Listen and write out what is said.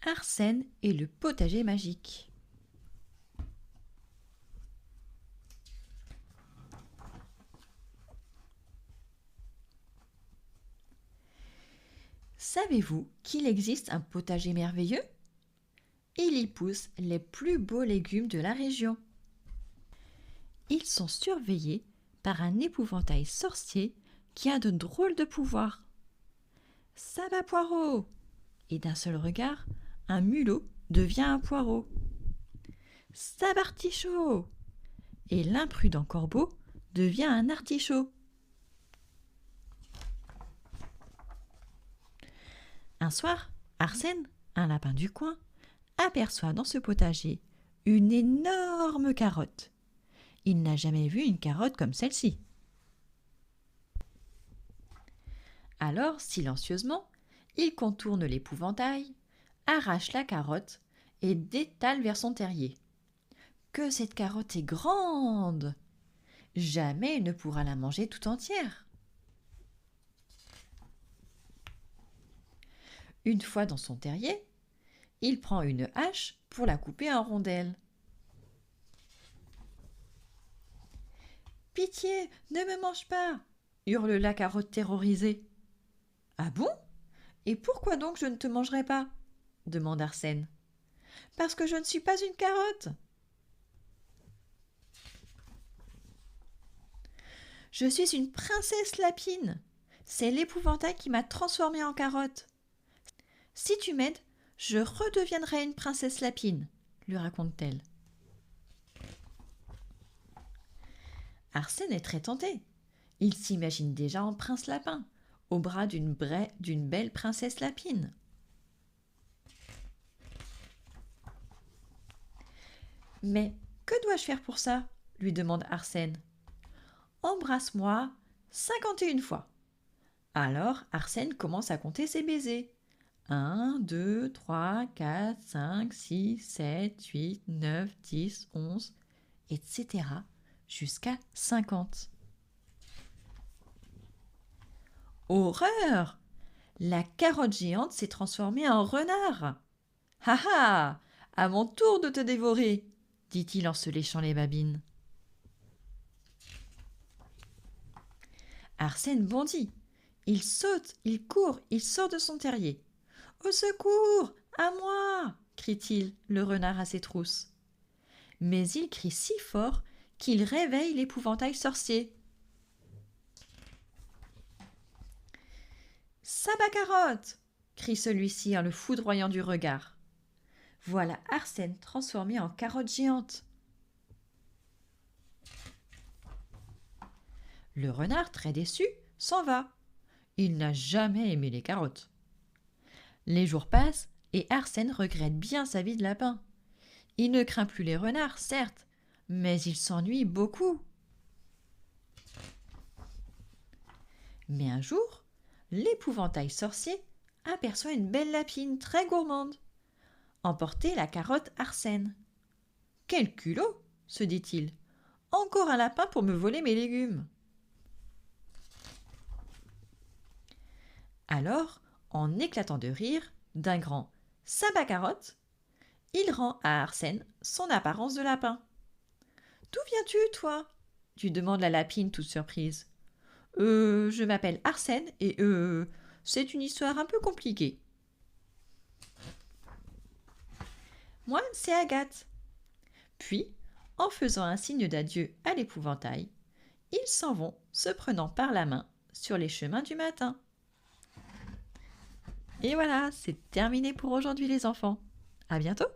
Arsène et le potager magique. Savez-vous qu'il existe un potager merveilleux? Il y pousse les plus beaux légumes de la région. Ils sont surveillés par un épouvantail sorcier qui a de drôles de pouvoirs. Ça va, poireau! Et d'un seul regard, un mulot devient un poireau. Ça va, artichaut! Et l'imprudent corbeau devient un artichaut. Un soir, Arsène, un lapin du coin, aperçoit dans ce potager une énorme carotte. Il n'a jamais vu une carotte comme celle-ci. Alors, silencieusement, il contourne l'épouvantail, arrache la carotte et détale vers son terrier. Que cette carotte est grande! Jamais il ne pourra la manger tout entière. Une fois dans son terrier, il prend une hache pour la couper en rondelles. « Pitié, ne me mange pas !» hurle la carotte terrorisée. « Ah bon? Et pourquoi donc je ne te mangerai pas ?» demande Arsène. « Parce que je ne suis pas une carotte. »« Je suis une princesse lapine. C'est l'épouvantail qui m'a transformée en carotte. Si tu m'aides, je redeviendrai une princesse lapine, » lui raconte-t-elle. Arsène est très tenté. Il s'imagine déjà en prince lapin, au bras d'une belle princesse lapine. « Mais que dois-je faire pour ça ?» lui demande Arsène. « Embrasse-moi 51 fois. » Alors Arsène commence à compter ses baisers. 1, 2, 3, 4, 5, 6, 7, 8, 9, 10, 11, etc. jusqu'à 50. Horreur! La carotte géante s'est transformée en renard. « Ha ha! À mon tour de te dévorer !» dit-il en se léchant les babines. Arsène bondit. Il saute, il court, il sort de son terrier. « Au secours! À moi !» crie-t-il, le renard à ses trousses. Mais il crie si fort qu'il réveille l'épouvantail sorcier. « Sabbat carotte !» crie celui-ci en le foudroyant du regard. Voilà Arsène transformé en carotte géante. Le renard, très déçu, s'en va. Il n'a jamais aimé les carottes. Les jours passent et Arsène regrette bien sa vie de lapin. Il ne craint plus les renards, certes, mais il s'ennuie beaucoup. Mais un jour, l'épouvantail sorcier aperçoit une belle lapine très gourmande. Emporter la carotte Arsène. « Quel culot !» se dit-il. « Encore un lapin pour me voler mes légumes !» Alors, en éclatant de rire, d'un grand « sabbat carotte », il rend à Arsène son apparence de lapin. « D'où viens-tu, toi ?» lui demande la lapine toute surprise. « Je m'appelle Arsène et c'est une histoire un peu compliquée. »« Moi, c'est Agathe. » Puis, en faisant un signe d'adieu à l'épouvantail, ils s'en vont se prenant par la main sur les chemins du matin. Et voilà, c'est terminé pour aujourd'hui les enfants. À bientôt!